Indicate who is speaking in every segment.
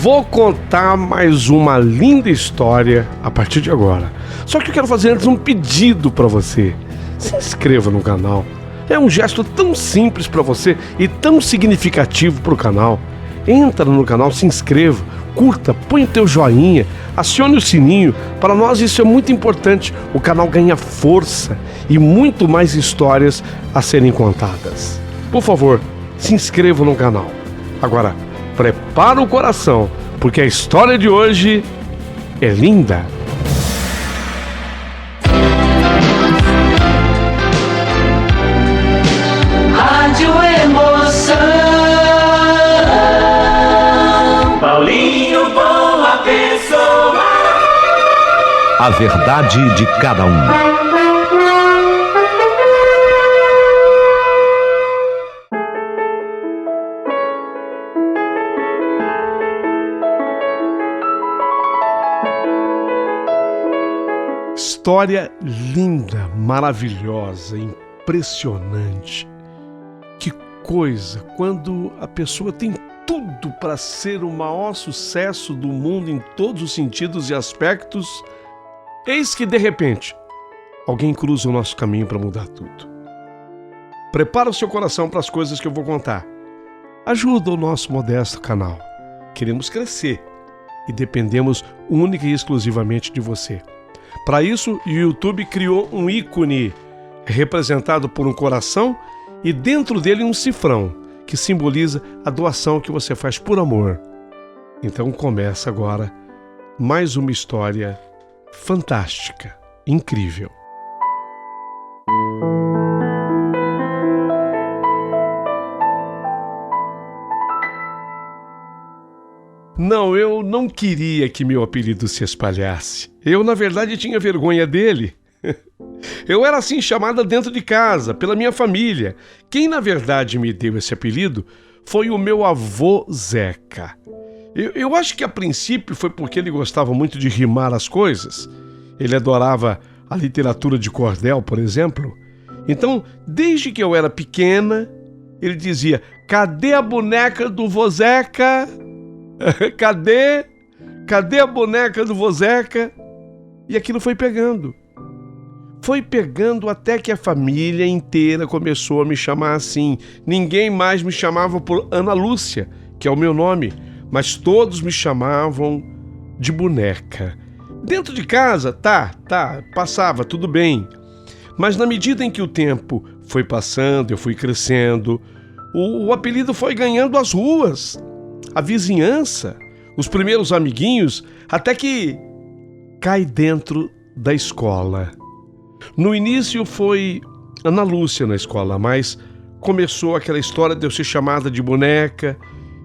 Speaker 1: Vou contar mais uma linda história a partir de agora. Só que eu quero fazer antes um pedido para você. Se inscreva no canal. É um gesto tão simples para você e tão significativo para o canal. Entra no canal, se inscreva, curta, põe o teu joinha, acione o sininho. Para nós isso é muito importante. O canal ganha força e muito mais histórias a serem contadas. Por favor, se inscreva no canal. Agora, prepara o coração, porque a história de hoje é linda.
Speaker 2: Rádio Emoção. Paulinho, boa pessoa.
Speaker 3: A verdade de cada um.
Speaker 1: História linda, maravilhosa, impressionante. Que coisa, quando a pessoa tem tudo para ser o maior sucesso do mundo em todos os sentidos e aspectos, eis que de repente alguém cruza o nosso caminho para mudar tudo. Prepara o seu coração para as coisas que eu vou contar. Ajuda o nosso modesto canal. Queremos crescer e dependemos única e exclusivamente de você. Para isso, o YouTube criou um ícone representado por um coração e dentro dele um cifrão, que simboliza a doação que você faz por amor. Então começa agora mais uma história fantástica, incrível. Não, eu não queria que meu apelido se espalhasse. Eu, na verdade, tinha vergonha dele. Eu era assim chamada dentro de casa, pela minha família. Quem, na verdade, me deu esse apelido foi o meu avô Zeca. Eu acho que, a princípio, foi porque ele gostava muito de rimar as coisas. Ele adorava a literatura de cordel, por exemplo. Então, desde que eu era pequena, ele dizia: "Cadê a boneca do vô Zeca? Cadê? Cadê a boneca do vô Zeca?" E aquilo foi pegando. Foi pegando até que a família inteira começou a me chamar assim. Ninguém mais me chamava por Ana Lúcia, que é o meu nome, mas todos me chamavam de boneca. Dentro de casa, passava, tudo bem. Mas na medida em que o tempo foi passando, eu fui crescendo, o apelido foi ganhando as ruas, a vizinhança, os primeiros amiguinhos, até que cai dentro da escola. No início foi Ana Lúcia na escola, mas começou aquela história de eu ser chamada de boneca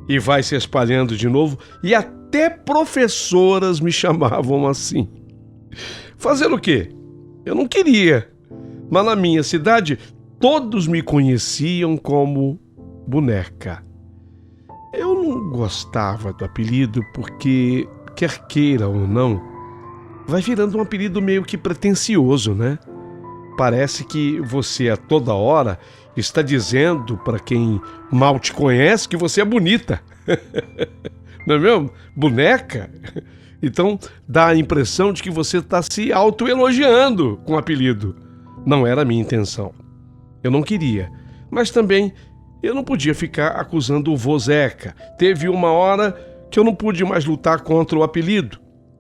Speaker 1: e vai se espalhando de novo, e até professoras me chamavam assim. Fazer o quê? Eu não queria, mas na minha cidade todos me conheciam como boneca. Eu não gostava do apelido porque, quer queira ou não, vai virando um apelido meio que pretensioso, né? Parece que você a toda hora está dizendo para quem mal te conhece que você é bonita. Não é mesmo? Boneca? Então dá a impressão de que você está se autoelogiando com o apelido. Não era a minha intenção. Eu não queria, mas também eu não podia ficar acusando o vô Zeca. Teve uma hora que eu não pude mais lutar contra o apelido.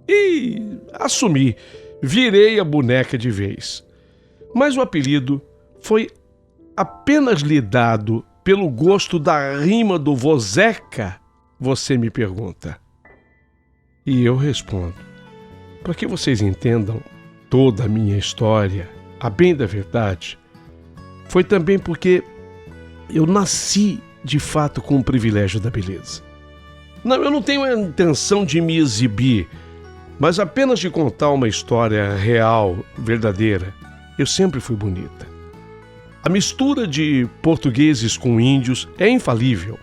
Speaker 1: E assumi, virei a boneca de vez. Mas o apelido foi apenas lhe dado pelo gosto da rima do vô Zeca, você me pergunta. E eu respondo, para que vocês entendam toda a minha história, a bem da verdade, foi também porque eu nasci, de fato, com o privilégio da beleza. Não, eu não tenho a intenção de me exibir, mas apenas de contar uma história real, verdadeira. Eu sempre fui bonita. A mistura de portugueses com índios é infalível.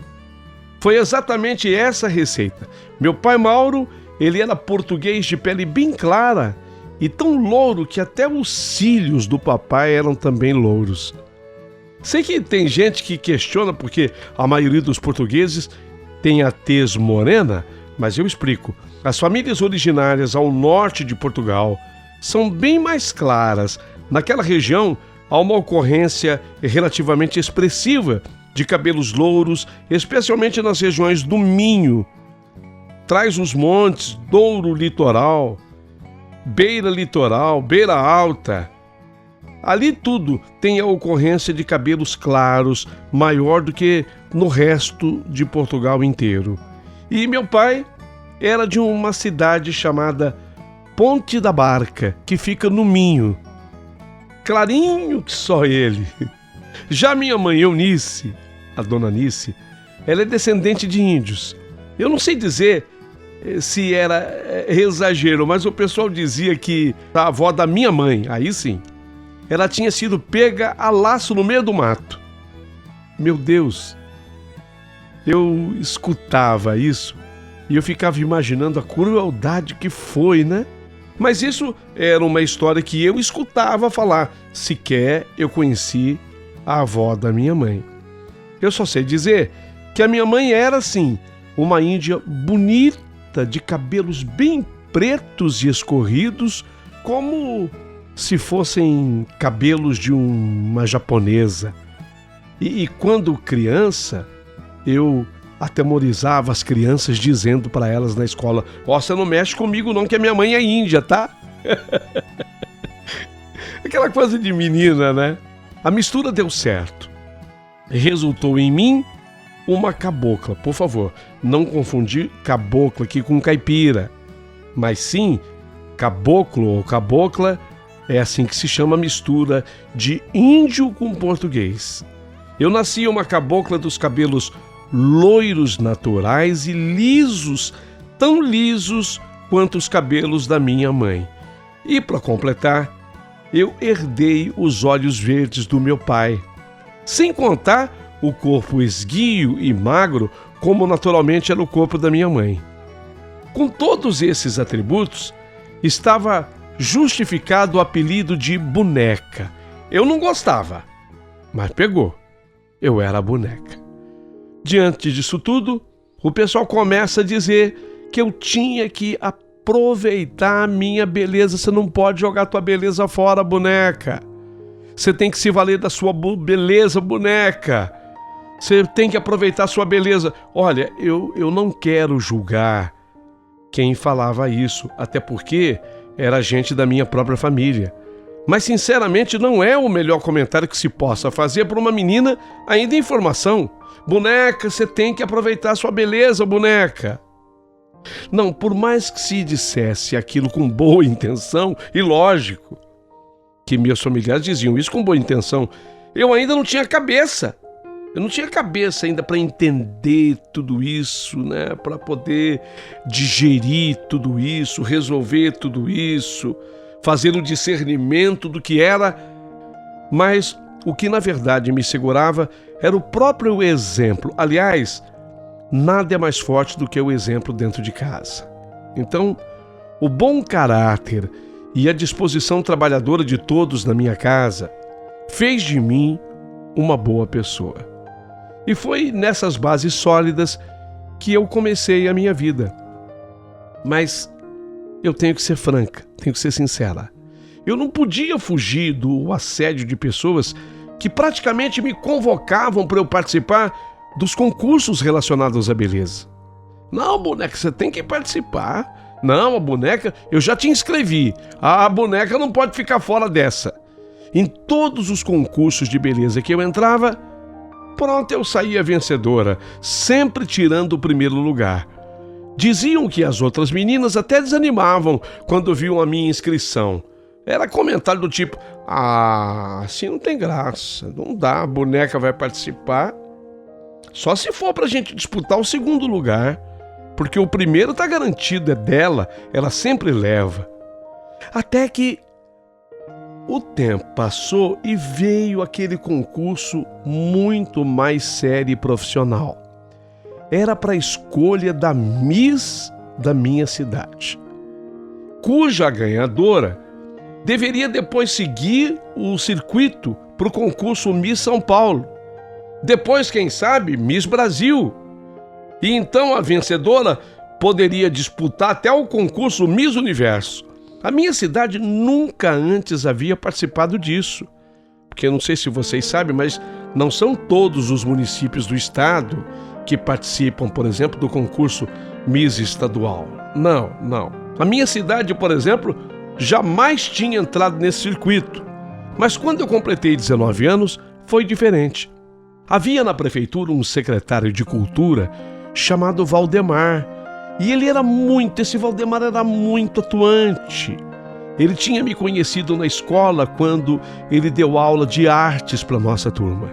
Speaker 1: Foi exatamente essa a receita. Meu pai Mauro, ele era português de pele bem clara e tão louro que até os cílios do papai eram também louros. Sei que tem gente que questiona porque a maioria dos portugueses tem a tez morena, Mas eu explico. As famílias originárias ao norte de Portugal são bem mais claras. Naquela região há uma ocorrência relativamente expressiva de cabelos louros, especialmente nas regiões do Minho, Trás-os-Montes, Douro Litoral, Beira Litoral, Beira Alta. Ali tudo tem a ocorrência de cabelos claros, maior do que no resto de Portugal inteiro. E meu pai era de uma cidade chamada Ponte da Barca, que fica no Minho. Clarinho que só ele. Já minha mãe Eunice, a dona Nice, ela é descendente de índios. Eu não sei dizer se era exagero, mas o pessoal dizia que a avó da minha mãe, aí sim, ela tinha sido pega a laço no meio do mato. Meu Deus, eu escutava isso e eu ficava imaginando a crueldade que foi, né? Mas isso era uma história que eu escutava falar. Sequer eu conheci a avó da minha mãe. Eu só sei dizer que a minha mãe era, assim, uma índia bonita, de cabelos bem pretos e escorridos, como se fossem cabelos de uma japonesa. E quando criança, eu atemorizava as crianças dizendo para elas na escola: ó, você não mexe comigo não, que a minha mãe é índia, tá? Aquela coisa de menina, né? A mistura deu certo. Resultou em mim uma cabocla. Por favor, não confundir cabocla aqui com caipira. Mas sim, caboclo ou cabocla é assim que se chama a mistura de índio com português. Eu nasci uma cabocla dos cabelos loiros naturais e lisos, tão lisos quanto os cabelos da minha mãe. E para completar, eu herdei os olhos verdes do meu pai, sem contar o corpo esguio e magro, como naturalmente era o corpo da minha mãe. Com todos esses atributos, estava justificado o apelido de boneca. Eu não gostava, mas pegou. Eu era a boneca. Diante disso tudo, o pessoal começa a dizer que eu tinha que aproveitar a minha beleza. Você não pode jogar tua beleza fora, boneca. Você tem que se valer da sua beleza, boneca. Você tem que aproveitar a sua beleza. Olha, eu não quero julgar quem falava isso, até porque era gente da minha própria família. Mas, sinceramente, não é o melhor comentário que se possa fazer para uma menina ainda em formação. Boneca, você tem que aproveitar a sua beleza, boneca. Não, por mais que se dissesse aquilo com boa intenção, e lógico que meus familiares diziam isso com boa intenção, eu ainda não tinha cabeça. Eu não tinha cabeça ainda para entender tudo isso, né? Para poder digerir tudo isso, resolver tudo isso, fazer o discernimento do que era. Mas o que na verdade me segurava era o próprio exemplo. Aliás, nada é mais forte do que o exemplo dentro de casa. Então, o bom caráter e a disposição trabalhadora de todos na minha casa fez de mim uma boa pessoa. E foi nessas bases sólidas que eu comecei a minha vida. Mas eu tenho que ser franca, tenho que ser sincera. Eu não podia fugir do assédio de pessoas que praticamente me convocavam para eu participar dos concursos relacionados à beleza. Não, boneca, você tem que participar. Não, a boneca, eu já te inscrevi. A boneca não pode ficar fora dessa. Em todos os concursos de beleza que eu entrava, pronto, eu saía vencedora, sempre tirando o primeiro lugar. Diziam que as outras meninas até desanimavam quando viam a minha inscrição. Era comentário do tipo: ah, assim não tem graça, não dá, a boneca vai participar só se for pra gente disputar o segundo lugar, porque o primeiro tá garantido, é dela, ela sempre leva. Até que o tempo passou e veio aquele concurso muito mais sério e profissional. Era para a escolha da Miss da minha cidade, cuja ganhadora deveria depois seguir o circuito para o concurso Miss São Paulo. Depois, quem sabe, Miss Brasil. E então a vencedora poderia disputar até o concurso Miss Universo. A minha cidade nunca antes havia participado disso. Porque eu não sei se vocês sabem, mas não são todos os municípios do estado que participam, por exemplo, do concurso Miss Estadual. Não. A minha cidade, por exemplo, jamais tinha entrado nesse circuito. Mas quando eu completei 19 anos, foi diferente. Havia na prefeitura um secretário de cultura chamado Valdemar. E esse Valdemar era muito atuante. Ele tinha me conhecido na escola quando ele deu aula de artes para nossa turma.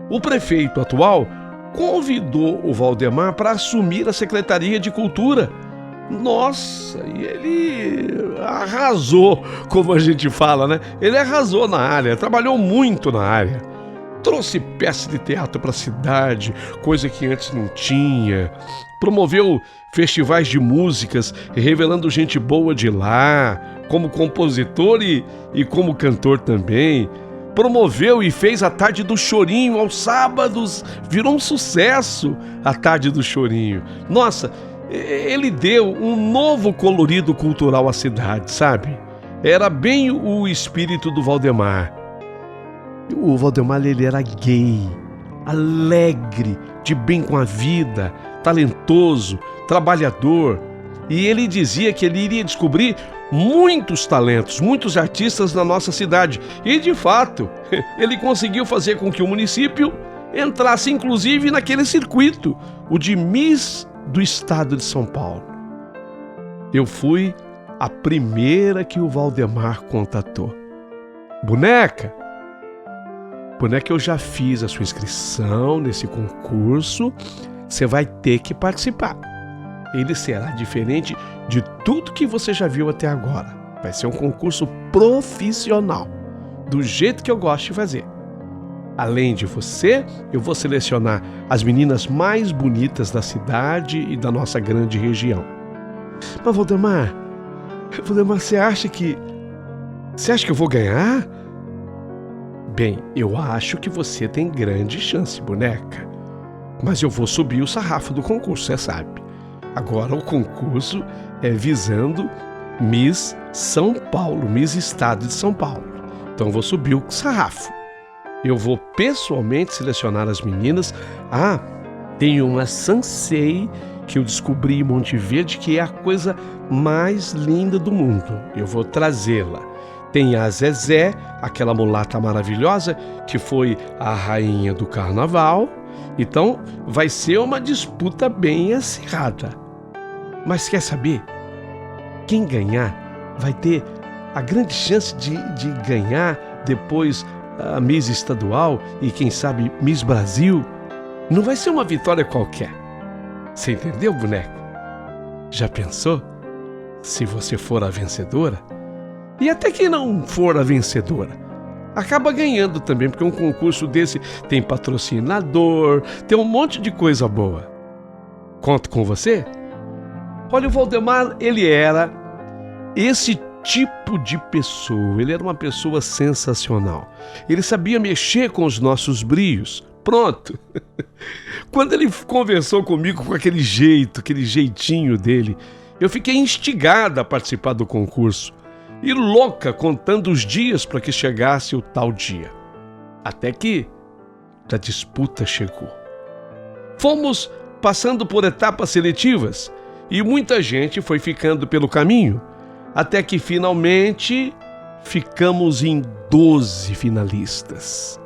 Speaker 1: O prefeito atual convidou o Valdemar para assumir a Secretaria de Cultura. Nossa, e ele arrasou, como a gente fala, né? Ele arrasou na área, trabalhou muito na área. Trouxe peças de teatro para a cidade, coisa que antes não tinha. Promoveu festivais de músicas, revelando gente boa de lá, como compositor e como cantor também. Promoveu e fez a Tarde do Chorinho aos sábados. Virou um sucesso a Tarde do Chorinho. Nossa, ele deu um novo colorido cultural à cidade, sabe? Era bem o espírito do Valdemar. O Valdemar, ele era gay, alegre, de bem com a vida, talentoso, trabalhador. E ele dizia que ele iria descobrir muitos talentos, muitos artistas na nossa cidade. E, de fato, ele conseguiu fazer com que o município entrasse, inclusive, naquele circuito, o de Miss do Estado de São Paulo. Eu fui a primeira que o Valdemar contatou. Boneca, eu já fiz a sua inscrição nesse concurso, você vai ter que participar. Ele será diferente de tudo que você já viu até agora. Vai ser um concurso profissional, do jeito que eu gosto de fazer. Além de você, eu vou selecionar as meninas mais bonitas da cidade e da nossa grande região. Mas, Valdemar, você acha que eu vou ganhar? Bem, eu acho que você tem grande chance, boneca. Mas eu vou subir o sarrafo do concurso, você sabe. Agora o concurso é visando Miss São Paulo, Miss Estado de São Paulo. Então eu vou subir o sarrafo. Eu vou pessoalmente selecionar as meninas. Tem uma Sansei que eu descobri em Monte Verde, que é a coisa mais linda do mundo. Eu vou trazê-la. Tem a Zezé, aquela mulata maravilhosa, que foi a rainha do carnaval. Então, vai ser uma disputa bem acirrada. Mas quer saber? Quem ganhar vai ter a grande chance de ganhar depois a Miss Estadual e, quem sabe, Miss Brasil. Não vai ser uma vitória qualquer. Você entendeu, boneco? Já pensou? Se você for a vencedora? E até que não for a vencedora, acaba ganhando também, porque um concurso desse tem patrocinador, tem um monte de coisa boa. Conto com você? Olha, o Valdemar, ele era esse tipo de pessoa. Ele era uma pessoa sensacional. Ele sabia mexer com os nossos brios. Pronto. Quando ele conversou comigo com aquele jeitinho dele, eu fiquei instigada a participar do concurso. E louca, contando os dias para que chegasse o tal dia. Até que a disputa chegou. Fomos passando por etapas seletivas e muita gente foi ficando pelo caminho, até que finalmente ficamos em 12 finalistas.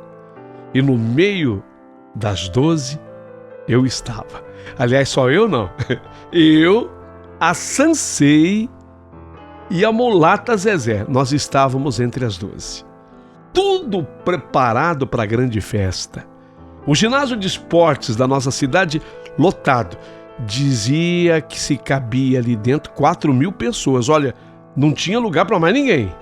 Speaker 1: E no meio das 12, eu estava. Aliás, só eu não. Eu, a Sansei e a mulata Zezé, nós estávamos entre as 12. Tudo preparado para a grande festa. O ginásio de esportes da nossa cidade lotado. Dizia que se cabia ali dentro 4.000 pessoas. Olha, não tinha lugar para mais ninguém.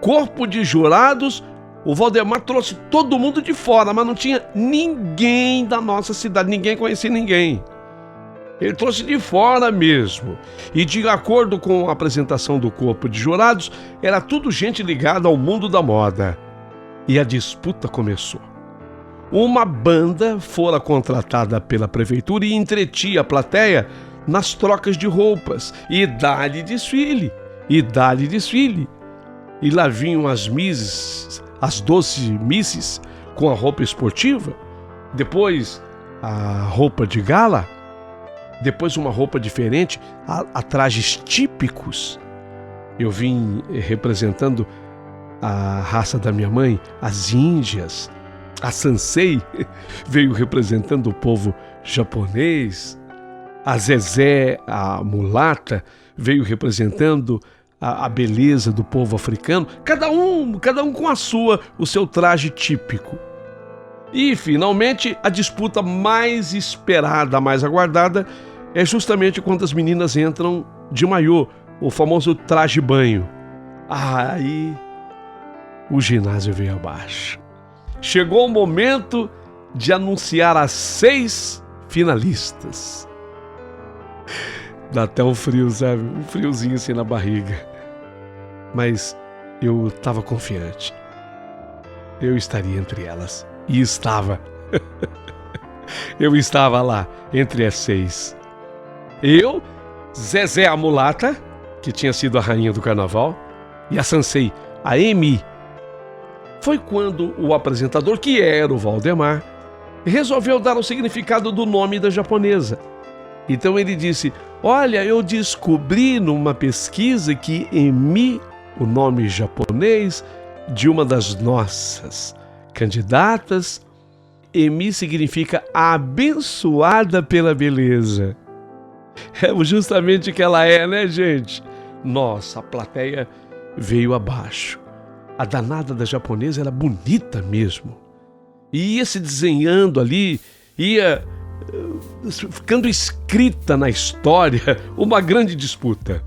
Speaker 1: Corpo de jurados, o Valdemar trouxe todo mundo de fora, mas não tinha ninguém da nossa cidade, ninguém conhecia ninguém. Ele trouxe de fora mesmo. E de acordo com a apresentação do corpo de jurados, era tudo gente ligada ao mundo da moda. E a disputa começou. Uma banda fora contratada pela prefeitura e entretinha a plateia nas trocas de roupas, e dá-lhe desfile, e dá-lhe desfile. E lá vinham as misses, as 12 misses, com a roupa esportiva, depois a roupa de gala, depois uma roupa diferente, a trajes típicos. Eu vim representando a raça da minha mãe, as índias. A Sansei veio representando o povo japonês. A Zezé, a mulata, veio representando a beleza do povo africano. Cada um com o seu traje típico. E, finalmente, a disputa mais esperada, mais aguardada, é justamente quando as meninas entram de maiô, o famoso traje-banho. Aí o ginásio veio abaixo. Chegou o momento de anunciar as 6 finalistas. Dá até um frio, sabe? Um friozinho assim na barriga. Mas eu estava confiante. Eu estaria entre elas. E estava. Eu estava lá, entre as 6. Eu, Zezé a mulata, que tinha sido a rainha do carnaval, e a Sansei, a Emi. Foi quando o apresentador, que era o Valdemar, resolveu dar o significado do nome da japonesa. Então ele disse: olha, eu descobri numa pesquisa que Emi, o nome japonês de uma das nossas candidatas, Emi significa abençoada pela beleza. É justamente o que ela é, né, gente? Nossa, a plateia veio abaixo. A danada da japonesa era bonita mesmo. E ia se desenhando ali, ia ficando escrita na história uma grande disputa.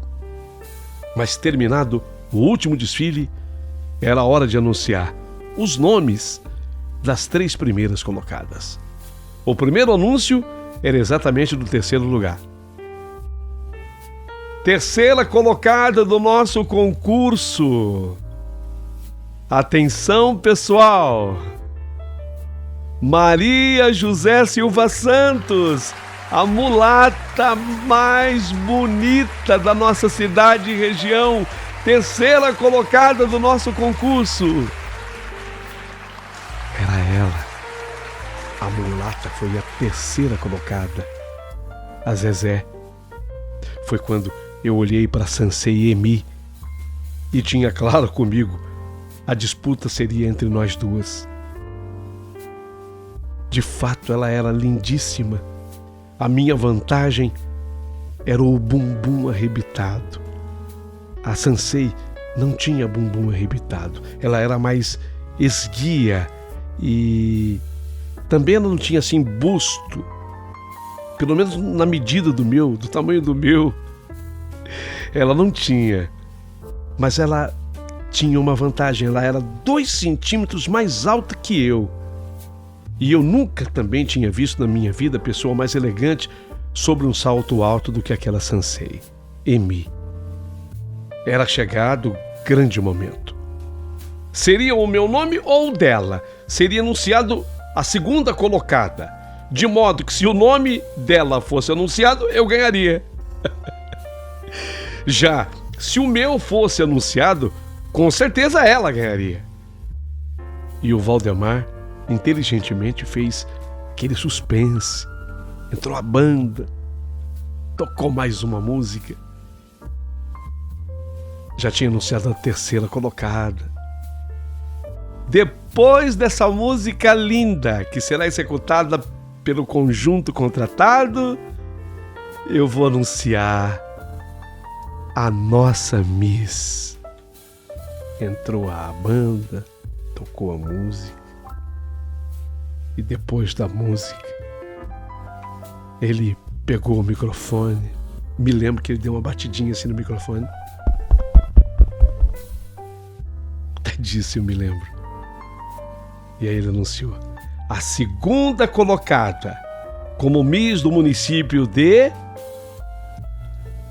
Speaker 1: Mas terminado o último desfile, era a hora de anunciar os nomes das 3 primeiras colocadas. O primeiro anúncio era exatamente do terceiro lugar. Terceira colocada do nosso concurso. Atenção, pessoal! Maria José Silva Santos, a mulata mais bonita da nossa cidade e região, terceira colocada do nosso concurso. Era ela. A mulata foi a terceira colocada. A Zezé. Foi quando eu olhei para Sansei Emi e tinha claro comigo, a disputa seria entre nós duas. De fato, ela era lindíssima. A minha vantagem era o bumbum arrebitado. A Sansei não tinha bumbum arrebitado. Ela era mais esguia e também ela não tinha assim busto. Pelo menos na medida do tamanho do meu. Ela não tinha. Mas ela tinha uma vantagem. Ela era 2 centímetros mais alta que eu. E eu nunca também tinha visto na minha vida pessoa mais elegante sobre um salto alto do que aquela Sansei, Emi. Era chegado o grande momento. Seria o meu nome ou o dela? Seria anunciado a segunda colocada, de modo que se o nome dela fosse anunciado, eu ganharia. Já se o meu fosse anunciado, com certeza ela ganharia. E o Valdemar inteligentemente fez aquele suspense. Entrou a banda, tocou mais uma música. Já tinha anunciado a terceira colocada. Depois dessa música linda, que será executada pelo conjunto contratado, eu vou anunciar a nossa Miss. Entrou a banda, tocou a música. E depois da música, ele pegou o microfone. Me lembro que ele deu uma batidinha assim no microfone. Até disso eu me lembro. E aí ele anunciou: a segunda colocada como Miss do município de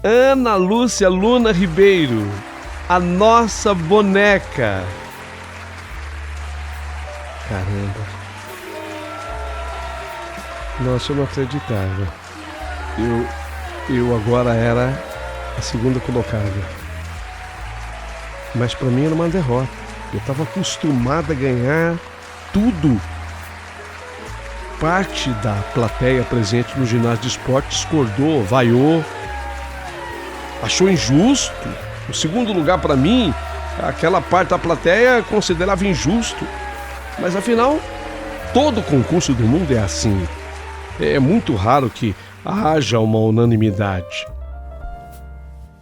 Speaker 1: Ana Lúcia Luna Ribeiro, a nossa boneca. Caramba. Nossa, eu não acreditava. eu agora era a segunda colocada. Mas para mim era uma derrota. Eu estava acostumado a ganhar tudo. Parte da plateia presente no ginásio de esporte discordou, vaiou, achou injusto. O segundo lugar para mim, aquela parte da plateia considerava injusto. Mas afinal, todo concurso do mundo é assim. É muito raro que haja uma unanimidade.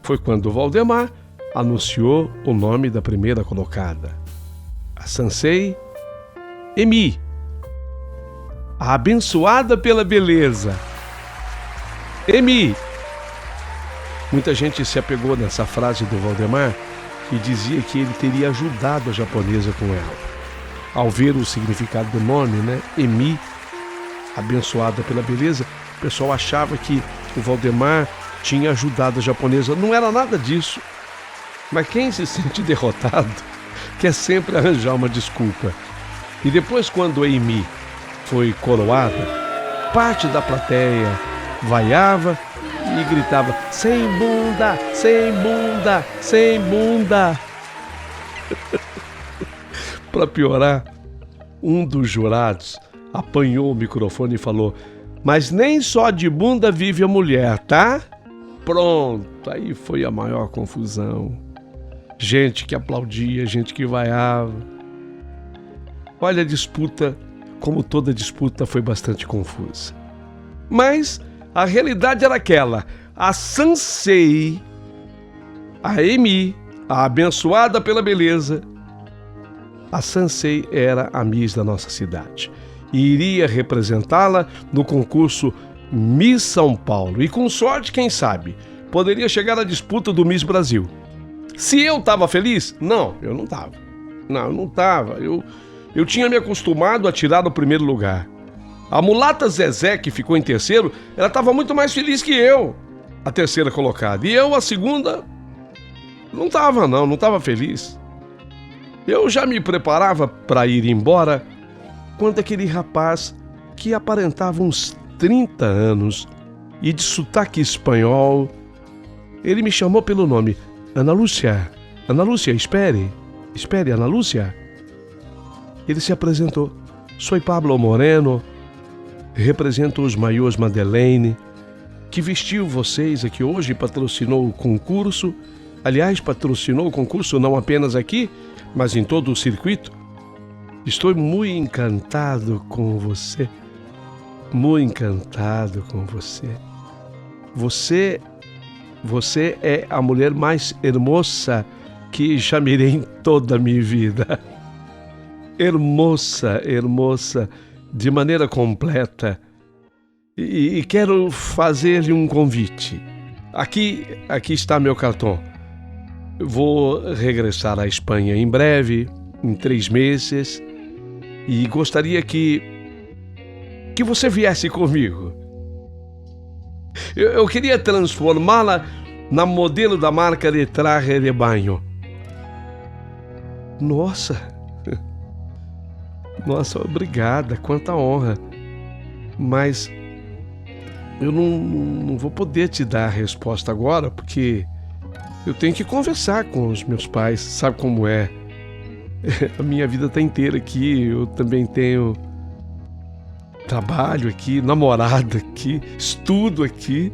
Speaker 1: Foi quando o Valdemar anunciou o nome da primeira colocada. A Sansei Emi, a abençoada pela beleza. Emi. Muita gente se apegou nessa frase do Valdemar e dizia que ele teria ajudado a japonesa com ela. Ao ver o significado do nome, né? Emi, abençoada pela beleza, o pessoal achava que o Valdemar tinha ajudado a japonesa. Não era nada disso. Mas quem se sente derrotado quer sempre arranjar uma desculpa. E depois, quando a Emi foi coroada, parte da plateia vaiava e gritava: sem bunda, sem bunda, sem bunda. Para piorar, um dos jurados apanhou o microfone e falou: mas nem só de bunda vive a mulher, tá? Pronto, aí foi a maior confusão. Gente que aplaudia, gente que vaiava. Olha, a disputa, como toda disputa, foi bastante confusa. Mas a realidade era aquela: a Sansei, a Emi, a abençoada pela beleza, a Sansei era a Miss da nossa cidade e iria representá-la no concurso Miss São Paulo. E com sorte, quem sabe, poderia chegar à disputa do Miss Brasil. Se eu estava feliz? Não, eu não estava. Não, eu não estava. Eu tinha me acostumado a tirar o primeiro lugar. A mulata Zezé, que ficou em terceiro, ela estava muito mais feliz que eu, a terceira colocada. E eu, a segunda, não estava feliz. Eu já me preparava para ir embora quando aquele rapaz, que aparentava uns 30 anos e de sotaque espanhol, ele me chamou pelo nome: Ana Lúcia, espere, Ana Lúcia. Ele se apresentou: sou Pablo Moreno, represento os maiôs Madeleine, que vestiu vocês aqui hoje e patrocinou o concurso. Aliás, patrocinou o concurso não apenas aqui, mas em todo o circuito. Estou muito encantado com você. Muito encantado com você. Você é a mulher mais hermosa que já mirei em toda a minha vida. Hermosa, de maneira completa. E quero fazer-lhe um convite. Aqui está meu cartão. Vou regressar à Espanha em breve, em 3 meses, e gostaria que você viesse comigo. Eu queria transformá-la na modelo da marca de traje de banho. Nossa, obrigada, quanta honra. Mas eu não vou poder te dar a resposta agora, porque eu tenho que conversar com os meus pais. Sabe como é? A minha vida está inteira aqui. Eu também tenho trabalho aqui, namorada aqui, estudo aqui.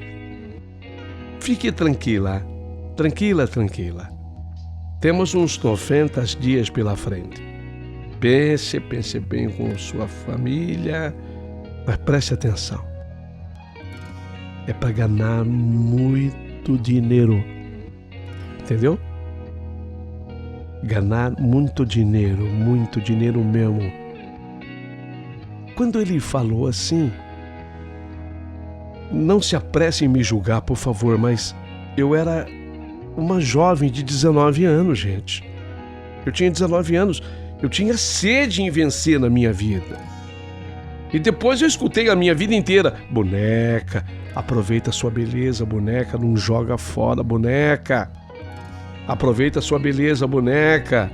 Speaker 1: Fique tranquila. Temos uns 90 dias pela frente. Pense bem com sua família, mas preste atenção. É para ganhar muito dinheiro. Entendeu? Ganhar muito dinheiro mesmo. Quando ele falou assim, não se apresse em me julgar, por favor, mas eu era uma jovem de 19 anos, gente. Eu tinha 19 anos, eu tinha sede em vencer na minha vida. E depois eu escutei a minha vida inteira: boneca, aproveita a sua beleza, boneca, não joga fora, boneca. Aproveita a sua beleza, boneca.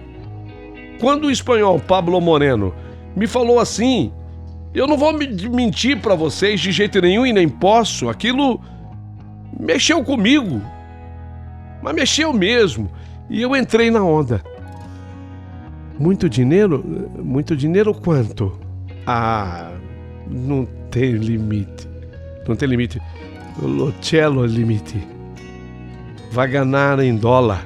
Speaker 1: Quando o espanhol Pablo Moreno me falou assim, eu não vou mentir para vocês de jeito nenhum e nem posso. Aquilo mexeu comigo, mas mexeu mesmo, e eu entrei na onda. Muito dinheiro? Muito dinheiro quanto? Ah, não tem limite, não tem limite, lo cielo limite, vai ganhar em dólar.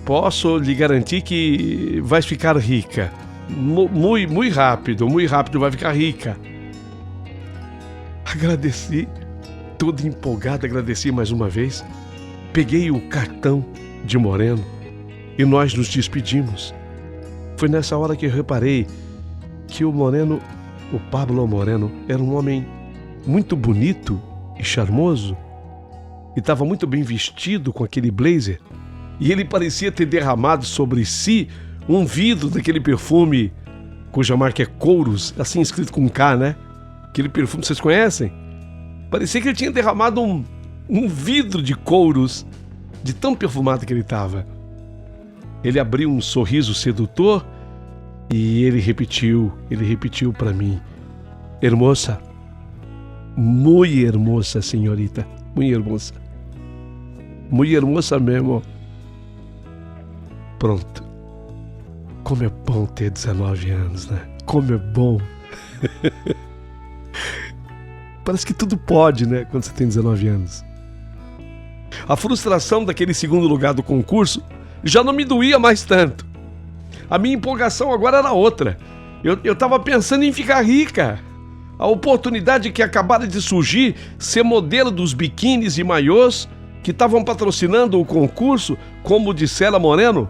Speaker 1: Posso lhe garantir que vai ficar rica, muito rápido vai ficar rica. Agradeci, todo empolgado, agradeci mais uma vez. Peguei o cartão de Moreno e nós nos despedimos. Foi nessa hora que eu reparei que o Moreno, o Pablo Moreno, era um homem muito bonito e charmoso e estava muito bem vestido com aquele blazer, e ele parecia ter derramado sobre si um vidro daquele perfume cuja marca é Kouros, assim escrito com K, né? Aquele perfume, vocês conhecem? Parecia que ele tinha derramado um vidro de Kouros, de tão perfumado que ele estava. Ele abriu um sorriso sedutor e ele repetiu para mim: hermosa, muy hermosa, senhorita, muy hermosa. Muy hermosa mesmo. Pronto. Como é bom ter 19 anos, né? Como é bom. Parece que tudo pode, né? Quando você tem 19 anos. A frustração daquele segundo lugar do concurso já não me doía mais tanto. A minha empolgação agora era outra. Eu estava pensando em ficar rica. A oportunidade que acabara de surgir, ser modelo dos biquínis e maiôs que estavam patrocinando o concurso, como dissera Moreno,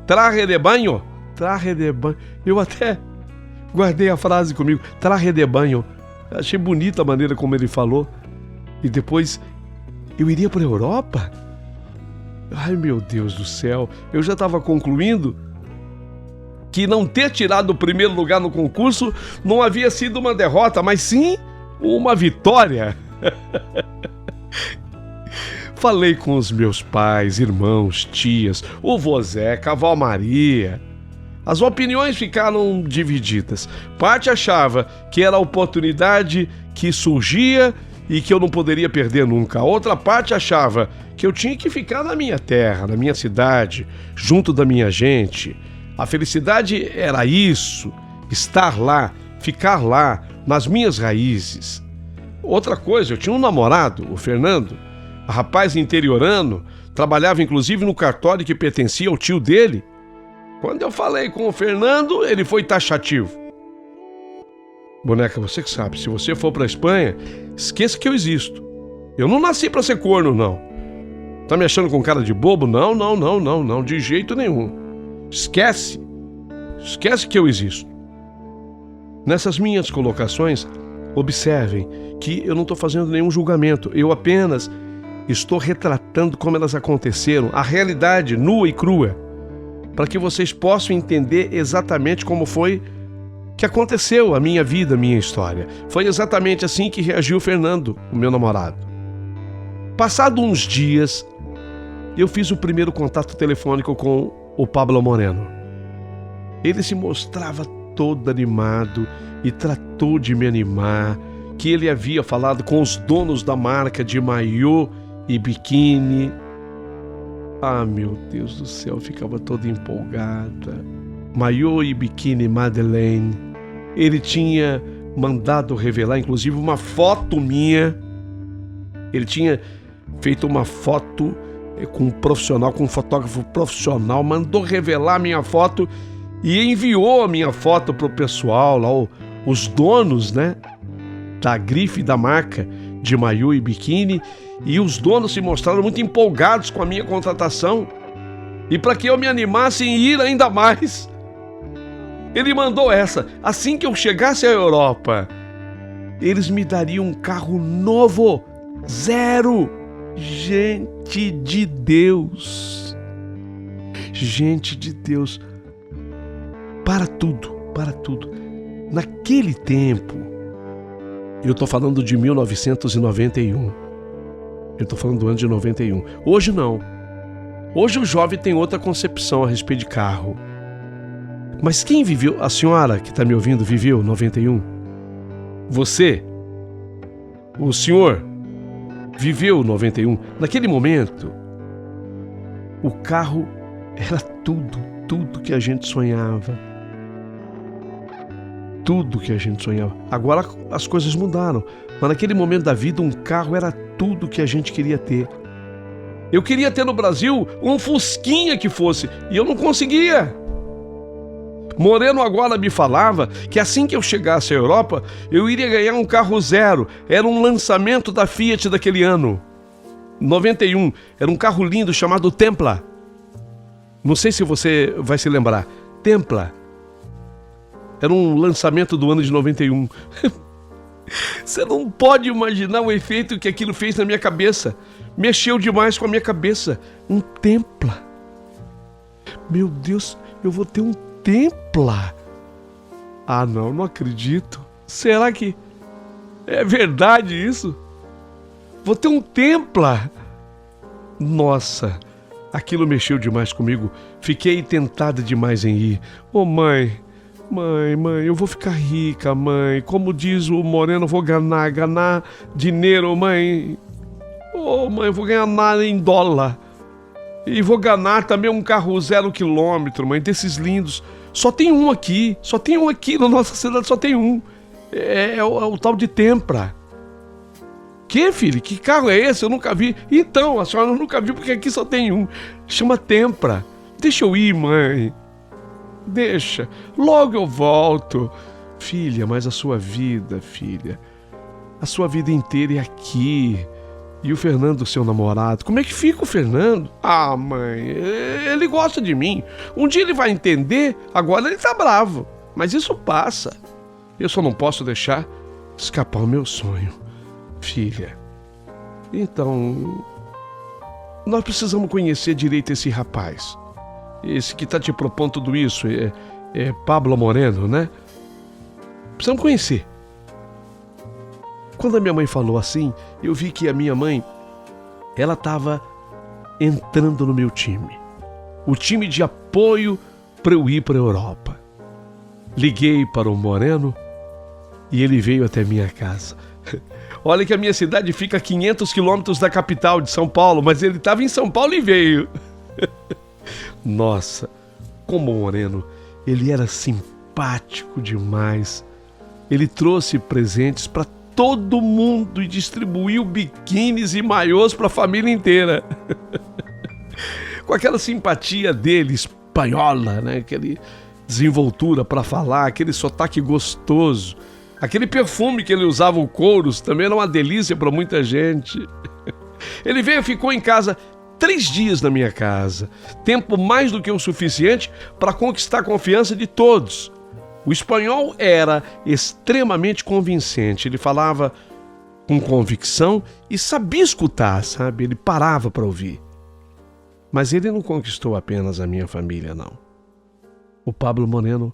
Speaker 1: traje de banho. Traje de banho. Eu até guardei a frase comigo, traje de banho. Achei bonita a maneira como ele falou. E depois eu iria para a Europa? Ai, meu Deus do céu. Eu já estava concluindo que não ter tirado o primeiro lugar no concurso não havia sido uma derrota, mas sim uma vitória. Falei com os meus pais, irmãos, tias, o vô Zeca, a avó Maria. As opiniões ficaram divididas. Parte achava que era a oportunidade que surgia e que eu não poderia perder nunca. A outra parte achava que eu tinha que ficar na minha terra, na minha cidade, junto da minha gente. A felicidade era isso, estar lá, ficar lá, nas minhas raízes. Outra coisa, eu tinha um namorado, o Fernando, rapaz interiorano, trabalhava inclusive no cartório que pertencia ao tio dele. Quando eu falei com o Fernando, ele foi taxativo. Boneca, você que sabe, se você for pra Espanha, esqueça que eu existo. Eu não nasci pra ser corno, não. Tá me achando com cara de bobo? Não, de jeito nenhum. Esquece que eu existo. Nessas minhas colocações, observem que eu não estou fazendo nenhum julgamento, eu apenas estou retratando como elas aconteceram, a realidade nua e crua, para que vocês possam entender exatamente como foi que aconteceu a minha vida, a minha história. Foi exatamente assim que reagiu o Fernando, o meu namorado. Passado uns dias, eu fiz o primeiro contato telefônico com o Pablo Moreno. Ele se mostrava todo animado e tratou de me animar, que ele havia falado com os donos da marca de maiô e biquíni. Ah, meu Deus do céu, ficava toda empolgada. Maiô e biquíni Madeleine. Ele tinha mandado revelar, inclusive, uma foto minha. Ele tinha feito uma foto com um profissional, com um fotógrafo profissional, mandou revelar a minha foto e enviou a minha foto pro pessoal lá, os donos, né, da grife da marca de maiô e biquíni, e os donos se mostraram muito empolgados com a minha contratação, e para que eu me animasse em ir ainda mais, ele mandou essa: assim que eu chegasse à Europa, eles me dariam um carro novo, zero. Gente de Deus, para tudo. Naquele tempo, eu estou falando de 1991, eu estou falando do ano de 91. Hoje não, hoje o jovem tem outra concepção a respeito de carro. Mas quem viveu, a senhora que está me ouvindo, viveu 91? Você? O senhor? viveu 91, naquele momento, o carro era tudo que a gente sonhava. Tudo que a gente sonhava. Agora as coisas mudaram, mas naquele momento da vida, um carro era tudo que a gente queria ter. Eu queria ter no Brasil um Fusquinha que fosse, e eu não conseguia. Moreno agora me falava que assim que eu chegasse à Europa, eu iria ganhar um carro zero. Era um lançamento da Fiat daquele ano. 91. Era um carro lindo chamado Templa. Não sei se você vai se lembrar. Templa. Era um lançamento do ano de 91. Você não pode imaginar o efeito que aquilo fez na minha cabeça. Mexeu demais com a minha cabeça. Um Templa. Meu Deus, eu vou ter um Templa. Ah, não acredito. Será que é verdade isso? Vou ter um Templa. Nossa, aquilo mexeu demais comigo. Fiquei tentada demais em ir. Ô mãe, eu vou ficar rica, mãe. Como diz o Moreno, eu vou ganhar dinheiro, mãe. Ô mãe, eu vou ganhar nada em dólar. E vou ganhar também um carro 0 quilômetro, mãe, desses lindos. Só tem um aqui na nossa cidade, só tem um. É o tal de Tempra. Que, filho? Que carro é esse? Eu nunca vi. Então, a senhora nunca viu porque aqui só tem um. Chama Tempra. Deixa eu ir, mãe. Deixa. Logo eu volto. Filha, mas a sua vida, filha. A sua vida inteira é aqui. E o Fernando, seu namorado, como é que fica o Fernando? Ah, mãe, ele gosta de mim. Um dia ele vai entender, agora ele tá bravo. Mas isso passa. Eu só não posso deixar escapar o meu sonho. Filha, então, nós precisamos conhecer direito esse rapaz. Esse que tá te propondo tudo isso, é Pablo Moreno, né? Precisamos conhecer. Quando a minha mãe falou assim, eu vi que a minha mãe, ela estava entrando no meu time. O time de apoio para eu ir para a Europa. Liguei para o Moreno e ele veio até minha casa. Olha que a minha cidade fica a 500 quilômetros da capital de São Paulo, mas ele estava em São Paulo e veio. Nossa, como o Moreno, ele era simpático demais. Ele trouxe presentes para todo mundo e distribuiu biquínis e maiôs para a família inteira. Com aquela simpatia dele, espanhola, né? Aquele desenvoltura para falar, aquele sotaque gostoso. Aquele perfume que ele usava, o Couros, também era uma delícia para muita gente. Ele veio e ficou em casa 3 dias na minha casa. Tempo mais do que o suficiente para conquistar a confiança de todos. O espanhol era extremamente convincente. Ele falava com convicção e sabia escutar, sabe? Ele parava para ouvir. Mas ele não conquistou apenas a minha família, não. O Pablo Moreno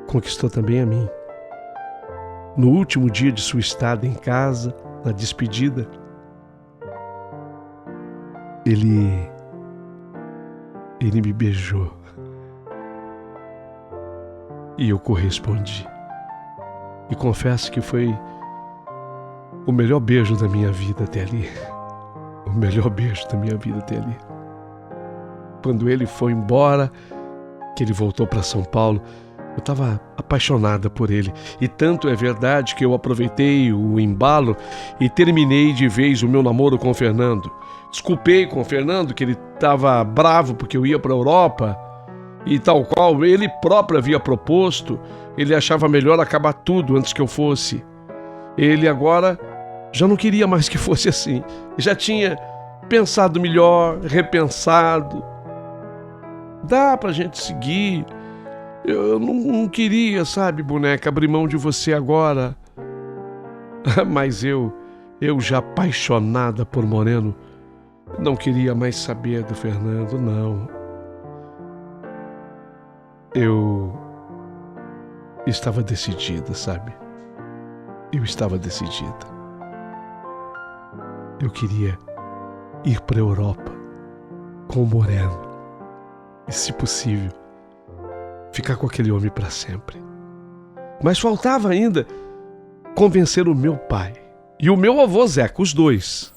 Speaker 1: conquistou também a mim. No último dia de sua estada em casa, na despedida, ele me beijou. E eu correspondi. E confesso que foi o melhor beijo da minha vida até ali. O melhor beijo da minha vida até ali. Quando ele foi embora, que ele voltou para São Paulo, eu estava apaixonada por ele. E tanto é verdade que eu aproveitei o embalo e terminei de vez o meu namoro com o Fernando. Desculpei com o Fernando que ele estava bravo porque eu ia para a Europa. E tal qual ele próprio havia proposto, ele achava melhor acabar tudo antes que eu fosse. Ele agora já não queria mais que fosse assim. Já tinha pensado melhor, repensado. Dá pra gente seguir. Eu não queria, sabe, boneca, abrir mão de você agora. Mas eu já apaixonada por Moreno, não queria mais saber do Fernando, não. Eu estava decidida, sabe? Eu estava decidida. Eu queria ir para a Europa com o Moreno. E, se possível, ficar com aquele homem para sempre. Mas faltava ainda convencer o meu pai e o meu avô Zeca, os dois.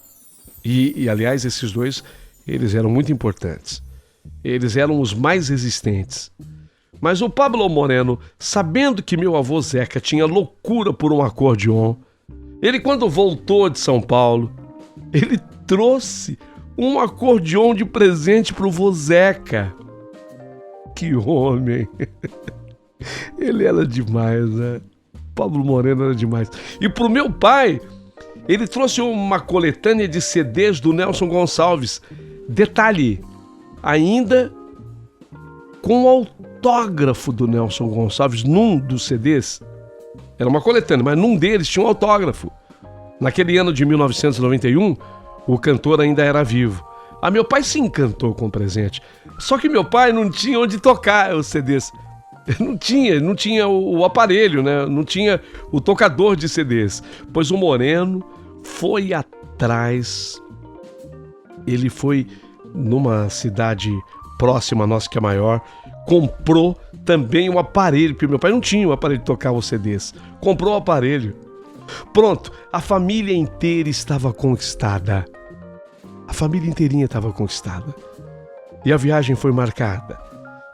Speaker 1: Aliás, esses dois, eles eram muito importantes. Eles eram os mais resistentes. Mas o Pablo Moreno, sabendo que meu avô Zeca tinha loucura por um acordeon, ele, quando voltou de São Paulo, ele trouxe um acordeon de presente pro vô Zeca. Que homem! Ele era demais, né? Pablo Moreno era demais. E pro meu pai, ele trouxe uma coletânea de CDs do Nelson Gonçalves. Detalhe, ainda com o autógrafo do Nelson Gonçalves num dos CDs. Era uma coletânea, mas num deles tinha um autógrafo. Naquele ano de 1991, o cantor ainda era vivo. Meu pai se encantou com o presente. Só que meu pai não tinha onde tocar os CDs. Não tinha o aparelho, né? Não tinha o tocador de CDs. Pois o Moreno foi atrás. Ele foi numa cidade próxima a nossa, que é maior, comprou também um aparelho, porque meu pai não tinha o aparelho de tocar os CDs. Comprou o aparelho. Pronto, a família inteira estava conquistada. A família inteirinha estava conquistada. E a viagem foi marcada.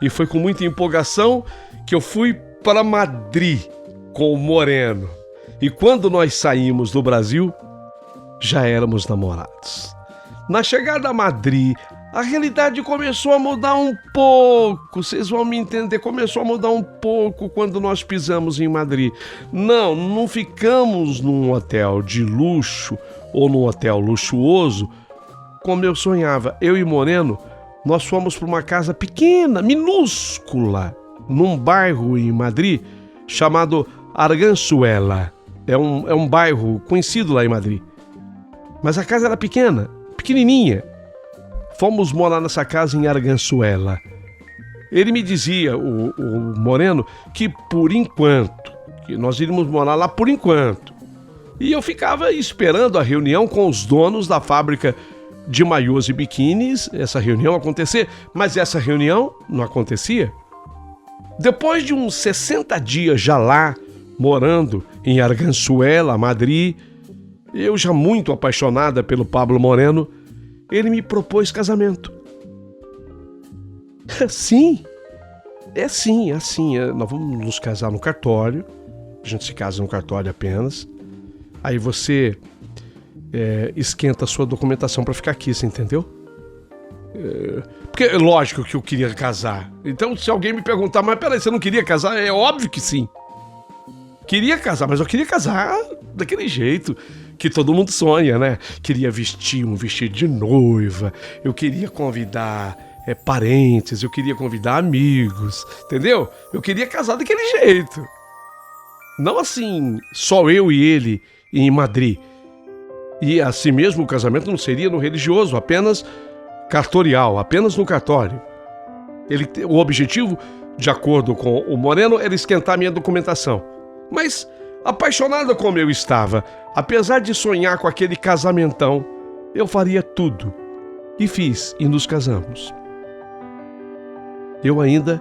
Speaker 1: E foi com muita empolgação que eu fui para Madrid com o Moreno. E quando nós saímos do Brasil, já éramos namorados. Na chegada a Madrid, a realidade começou a mudar um pouco. Vocês vão me entender, começou a mudar um pouco quando nós pisamos em Madrid. Não ficamos num hotel de luxo ou num hotel luxuoso como eu sonhava. Eu e Moreno, nós fomos para uma casa pequena, minúscula, num bairro em Madrid chamado Arganzuela. É um bairro conhecido lá em Madrid. Mas a casa era pequena, pequenininha. Fomos morar nessa casa em Arganzuela. Ele me dizia, o Moreno, que por enquanto, que nós iríamos morar lá por enquanto. E eu ficava esperando a reunião com os donos da fábrica de maiôs e biquínis, essa reunião acontecer, mas essa reunião não acontecia. Depois de uns 60 dias já lá, morando em Arganzuela, Madrid, eu já muito apaixonada pelo Pablo Moreno, ele me propôs casamento. Sim, nós vamos nos casar no cartório, a gente se casa no cartório apenas, aí você esquenta a sua documentação para ficar aqui, você entendeu? Porque é lógico que eu queria casar. Então, se alguém me perguntar, mas peraí, você não queria casar? É óbvio que sim. Queria casar, mas eu queria casar daquele jeito que todo mundo sonha, né? Queria vestir um vestido de noiva, eu queria convidar parentes, eu queria convidar amigos, entendeu? Eu queria casar daquele jeito. Não assim, só eu e ele em Madrid. E assim mesmo o casamento não seria no religioso, apenas cartorial, apenas no cartório. O objetivo, de acordo com o Moreno, era esquentar minha documentação. Mas, apaixonada como eu estava, apesar de sonhar com aquele casamentão, eu faria tudo. E fiz, e nos casamos. Eu ainda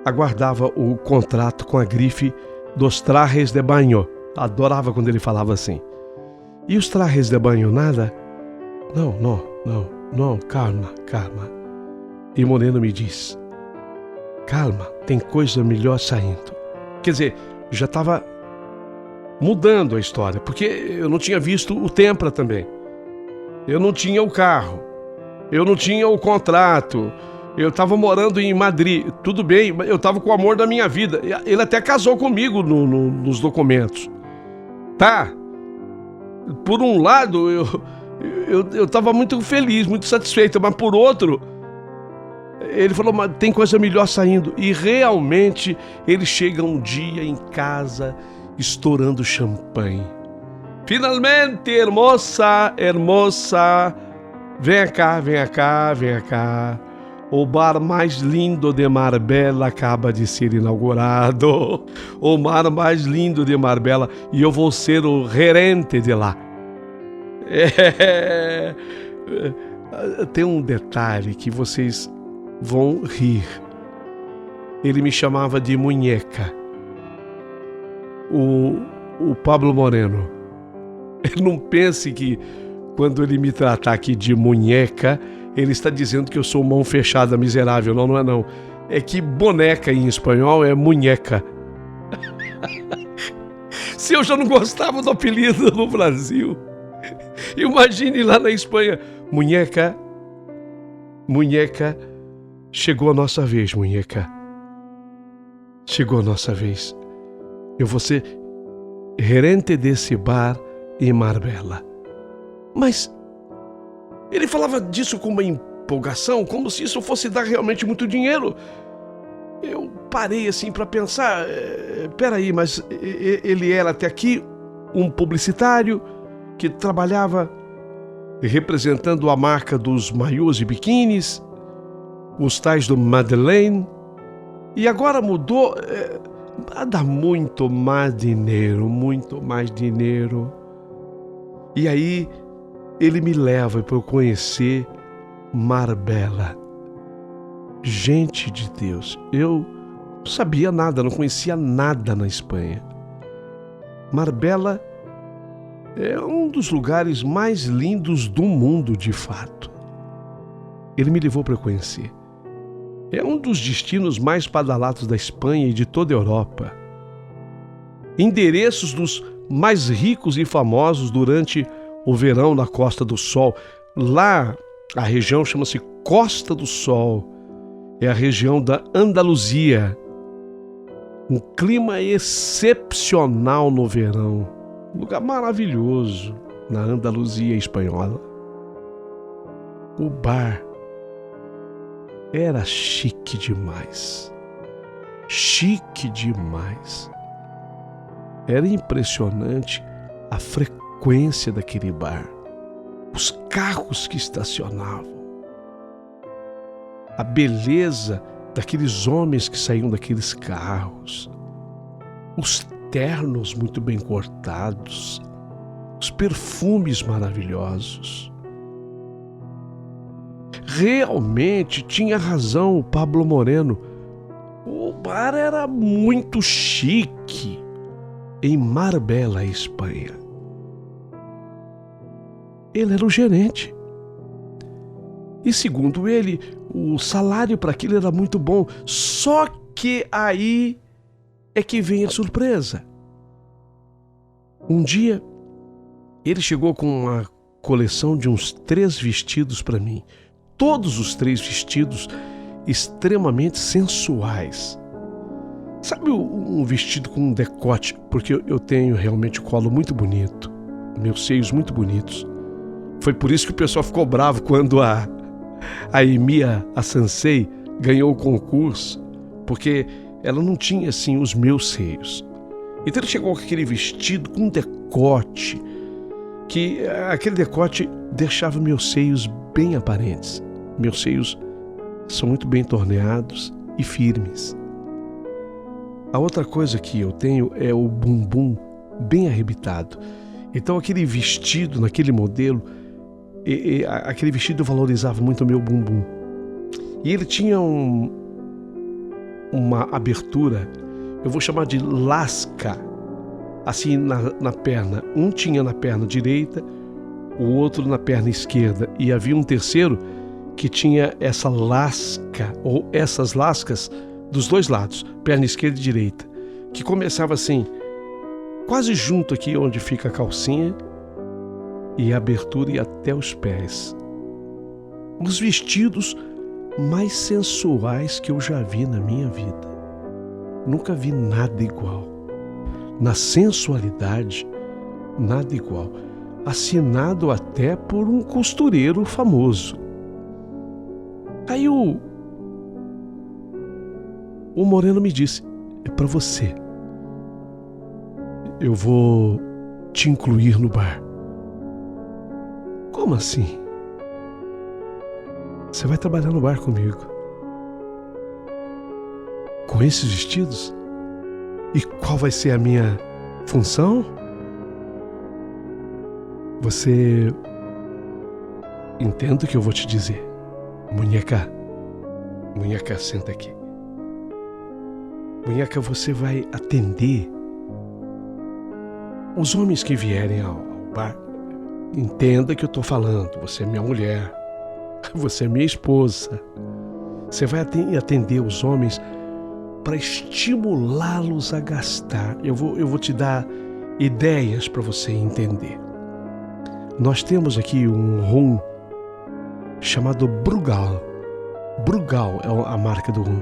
Speaker 1: aguardava o contrato com a grife dos trajes de banho. Adorava quando ele falava assim. E os trajes de banho, nada? Não, calma. E Moreno me diz, calma, tem coisa melhor saindo. Quer dizer, já estava mudando a história, porque eu não tinha visto o Tempra também. Eu não tinha o carro, eu não tinha o contrato, eu estava morando em Madrid, tudo bem, eu estava com o amor da minha vida. Ele até casou comigo nos documentos. Tá? Por um lado, eu estava muito feliz, muito satisfeito, mas por outro, ele falou, mas tem coisa melhor saindo. E realmente ele chega um dia em casa estourando champanhe. Finalmente, hermosa, venha cá. O bar mais lindo de Marbella acaba de ser inaugurado. O bar mais lindo de Marbella, e eu vou ser o gerente de lá. Tem um detalhe que vocês vão rir. Ele me chamava de Munheca. O Pablo Moreno. Não pense que quando ele me tratar aqui de munheca, ele está dizendo que eu sou mão fechada miserável. Não, não é não. É que boneca em espanhol é munheca. Se eu já não gostava do apelido no Brasil, imagine lá na Espanha. Munheca, munheca, chegou a nossa vez, munheca. Chegou a nossa vez. Eu vou ser gerente desse bar em Marbella. Mas ele falava disso com uma empolgação, como se isso fosse dar realmente muito dinheiro. Eu parei assim para pensar, peraí, mas ele era até aqui um publicitário que trabalhava representando a marca dos maiôs e biquínis, os tais do Madeleine, e agora mudou, dá muito mais dinheiro, muito mais dinheiro. E aí ele me leva para eu conhecer Marbella. Gente de Deus, eu não sabia nada, não conhecia nada na Espanha. Marbella é um dos lugares mais lindos do mundo, de fato. Ele me levou para conhecer. É um dos destinos mais badalados da Espanha e de toda a Europa. Endereços dos mais ricos e famosos durante o verão na Costa do Sol. Lá, a região chama-se Costa do Sol. É a região da Andaluzia. Um clima excepcional no verão. Um lugar maravilhoso na Andaluzia espanhola. O bar era chique demais. Chique demais. Era impressionante a frequência daquele bar. Os carros que estacionavam. A beleza daqueles homens que saíam daqueles carros, os ternos muito bem cortados, os perfumes maravilhosos. Realmente tinha razão o Pablo Moreno. O bar era muito chique em Marbella, Espanha. Ele era o gerente. E segundo ele, o salário para aquilo era muito bom. Só que aí é que vem a surpresa. Um dia, ele chegou com uma coleção de uns 3 vestidos para mim. Todos os 3 vestidos extremamente sensuais. Sabe um vestido com um decote? Porque eu tenho realmente o colo muito bonito. Meus seios muito bonitos. Foi por isso que o pessoal ficou bravo quando a Emilia, a Sansei, ganhou o concurso, porque ela não tinha assim os meus seios. Então ele chegou com aquele vestido com um decote, que aquele decote deixava meus seios bem aparentes. Meus seios são muito bem torneados e firmes. A outra coisa que eu tenho é o bumbum bem arrebitado. Então aquele vestido, naquele modelo, aquele vestido valorizava muito o meu bumbum. E ele tinha uma abertura, eu vou chamar de lasca, assim na perna. Um tinha na perna direita, o outro na perna esquerda. E havia um terceiro que tinha essa lasca, ou essas lascas dos dois lados, perna esquerda e direita, que começava assim, quase junto aqui onde fica a calcinha, e a abertura ia até os pés. Os vestidos mais sensuais que eu já vi na minha vida. Nunca vi nada igual. Na sensualidade, nada igual. Assinado até por um costureiro famoso. Aí o Moreno me disse: é para você. Eu vou te incluir no bar. Como assim? Você vai trabalhar no bar comigo. Com esses vestidos? E qual vai ser a minha função? Você entende o que eu vou te dizer? Munheca, senta aqui. Munheca, você vai atender os homens que vierem ao bar. Entenda que eu estou falando. Você é minha mulher. Você é minha esposa. Você vai atender os homens para estimulá-los a gastar. Eu vou te dar ideias para você entender. Nós temos aqui um rum chamado Brugal. Brugal é a marca do rum.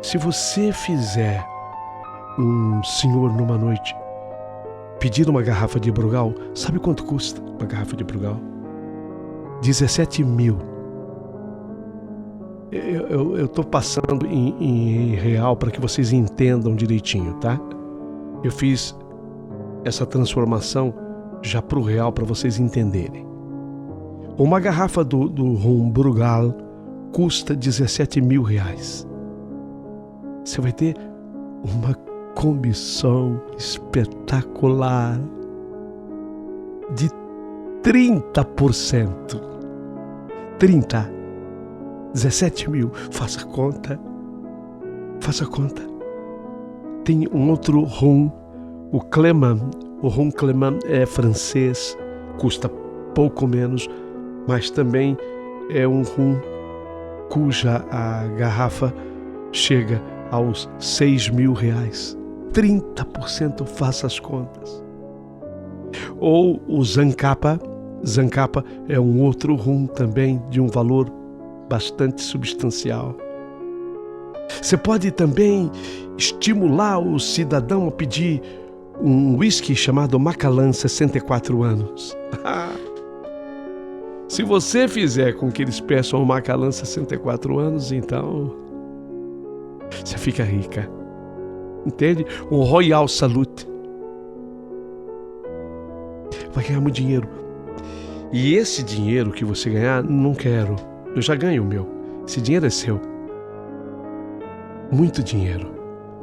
Speaker 1: Se você fizer um senhor numa noite pedir uma garrafa de Brugal, sabe quanto custa uma garrafa de Brugal? 17 mil. Eu estou passando em real para que vocês entendam direitinho, tá? Eu fiz essa transformação já para o real para vocês entenderem. Uma garrafa do rum Brugal custa 17 mil reais. Você vai ter uma comissão espetacular de 30%. 30. 17 mil. Faça conta. Faça conta. Tem um outro rum, o Clément. O rum Clément é francês, custa pouco menos, mas também é um rum cuja a garrafa chega aos 6 mil reais. 30%, faça as contas. Ou o Zancapa. Zancapa é um outro rum também de um valor bastante substancial. Você pode também estimular o cidadão a pedir um whisky chamado Macallan 64 anos. Se você fizer com que eles peçam o Macallan 64 anos, então você fica rica. Entende? Um Royal Salute. Vai ganhar muito dinheiro. E esse dinheiro que você ganhar, não quero. Eu já ganho o meu. Esse dinheiro é seu. Muito dinheiro.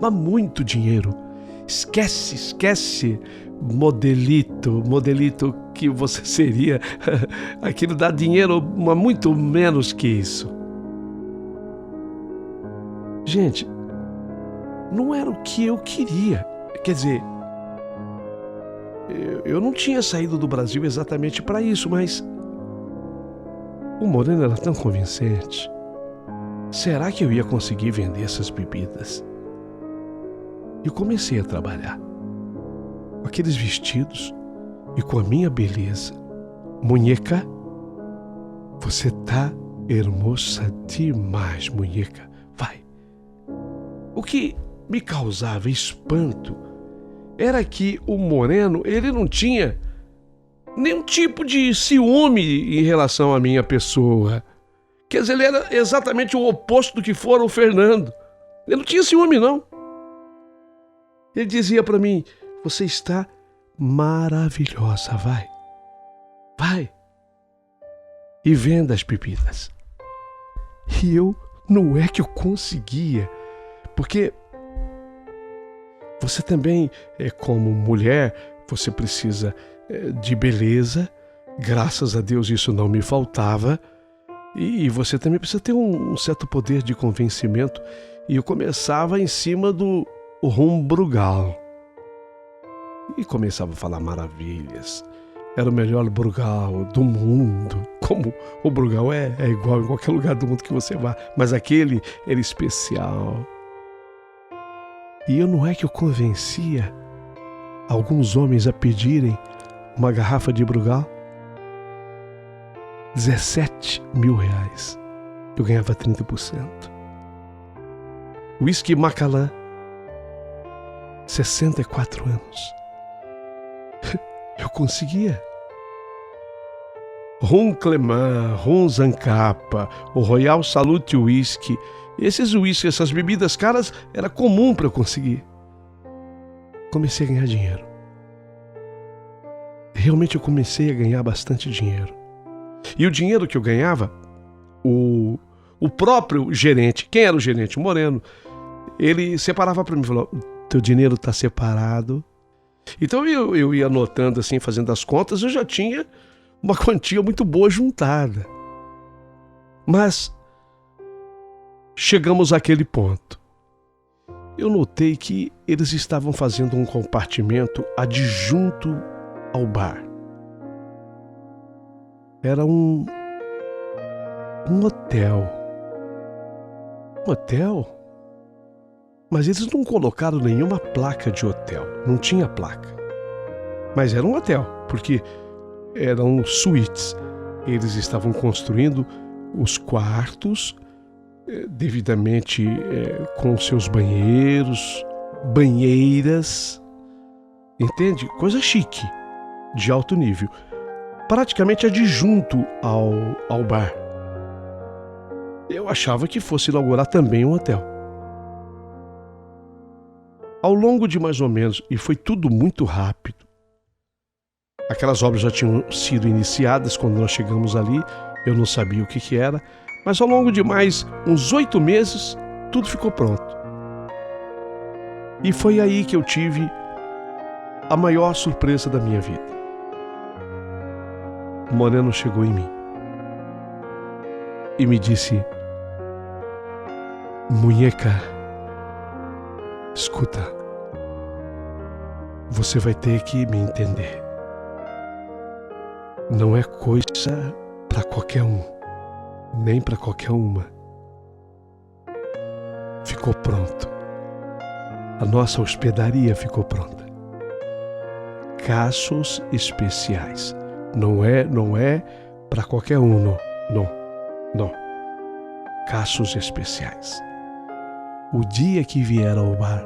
Speaker 1: Mas muito dinheiro. Esquece modelito que você seria. Aquilo dá dinheiro, mas muito menos que isso. Gente, não era o que eu queria. Quer dizer, eu não tinha saído do Brasil exatamente para isso, mas o Moreno era tão convincente. Será que eu ia conseguir vender essas bebidas? E comecei a trabalhar com aqueles vestidos e com a minha beleza. Munheca, você tá hermosa demais, Munheca. Vai. O que me causava espanto era que o Moreno, ele não tinha nenhum tipo de ciúme em relação à minha pessoa. Quer dizer, ele era exatamente o oposto do que fora o Fernando. Ele não tinha ciúme, não. Ele dizia para mim: você está maravilhosa, vai. Vai. E venda as bebidas. E eu, não é que eu conseguia, porque você também, como mulher, você precisa de beleza. Graças a Deus isso não me faltava. E você também precisa ter um certo poder de convencimento. E eu começava em cima do rum Brugal. E começava a falar maravilhas. Era o melhor Brugal do mundo. Como o Brugal é igual em qualquer lugar do mundo que você vá. Mas aquele era especial. E eu não é que eu convencia alguns homens a pedirem uma garrafa de Brugal? 17 mil reais. Eu ganhava 30%. Whisky Macallan, 64 anos. Eu conseguia. Rum Clément, rum Zancapa, o Royal Salute Whisky. Esses whisky, essas bebidas caras, era comum para eu conseguir. Comecei a ganhar dinheiro. Realmente eu comecei a ganhar bastante dinheiro. E o dinheiro que eu ganhava, o próprio gerente, quem era o gerente? O Moreno. Ele separava para mim e falou: teu dinheiro está separado. Então eu ia anotando assim, fazendo as contas, eu já tinha uma quantia muito boa juntada. Mas chegamos àquele ponto. Eu notei que eles estavam fazendo um compartimento adjunto ao bar. Era um hotel. Um hotel? Mas eles não colocaram nenhuma placa de hotel. Não tinha placa. Mas era um hotel, porque eram suítes. Eles estavam construindo os quartos devidamente com seus banheiros, banheiras. Entende? Coisa chique, de alto nível. Praticamente adjunto ao bar. Eu achava que fosse inaugurar também um hotel. Ao longo de mais ou menos, e foi tudo muito rápido, aquelas obras já tinham sido iniciadas quando nós chegamos ali, eu não sabia o que era, mas ao longo de mais uns 8 meses, tudo ficou pronto. E foi aí que eu tive a maior surpresa da minha vida. O Moreno chegou em mim e me disse: Munheca, escuta, você vai ter que me entender. Não é coisa para qualquer um, nem para qualquer uma. Ficou pronto. A nossa hospedaria ficou pronta. Casos especiais. Não é para qualquer um, não. Casos especiais. O dia que vier ao bar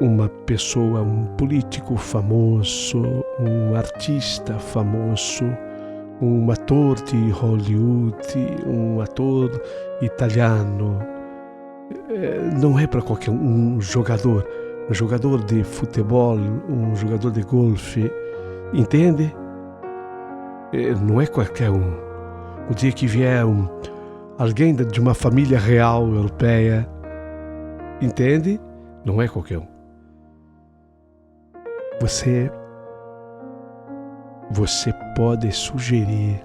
Speaker 1: uma pessoa, um político famoso, um artista famoso, um ator de Hollywood, um ator italiano, não é para qualquer um jogador de futebol, um jogador de golfe, entende? Não é qualquer um. O dia que vier alguém de uma família real europeia, entende? Não é qualquer um. Você pode sugerir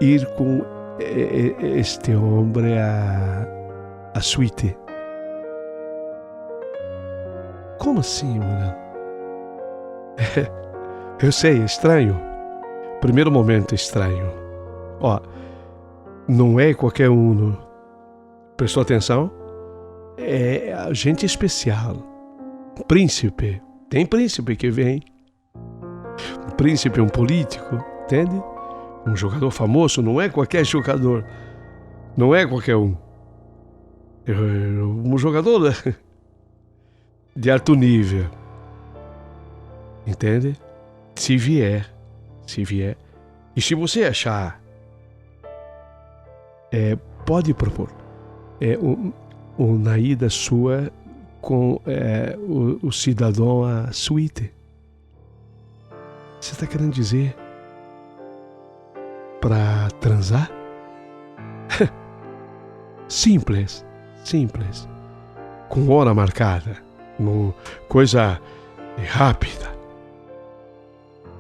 Speaker 1: ir com este homem à suíte. Como assim, mano? Eu sei, é estranho. Primeiro momento é estranho. Ó, não é qualquer um. Prestou atenção? É gente especial. Príncipe. Tem príncipe que vem. Um príncipe, um político, entende? Um jogador famoso, não é qualquer jogador. Não é qualquer um. Um jogador de alto nível. Entende? Se vier. E se você achar, pode propor uma ida sua com o cidadão à suíte. Você está querendo dizer para transar? Simples. Com hora marcada. Coisa rápida.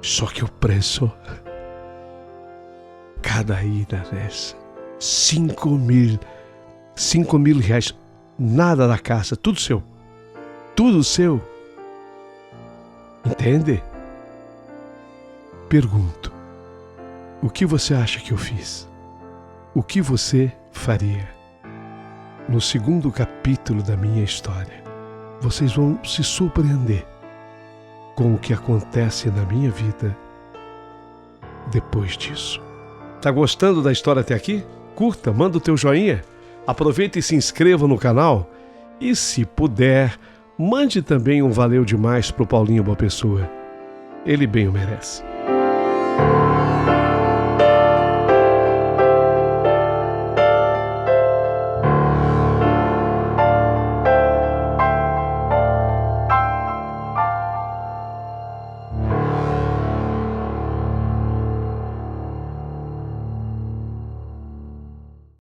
Speaker 1: Só que o preço, cada ida dessa, 5.000 reais, nada da casa, tudo seu, entende? Pergunto, o que você acha que eu fiz? O que você faria? No segundo capítulo da minha história, vocês vão se surpreender com o que acontece na minha vida depois disso. Tá gostando da história até aqui? Curta, manda o teu joinha, aproveita e se inscreva no canal e, se puder, mande também um valeu demais pro Paulinho Boa Pessoa. Ele bem o merece.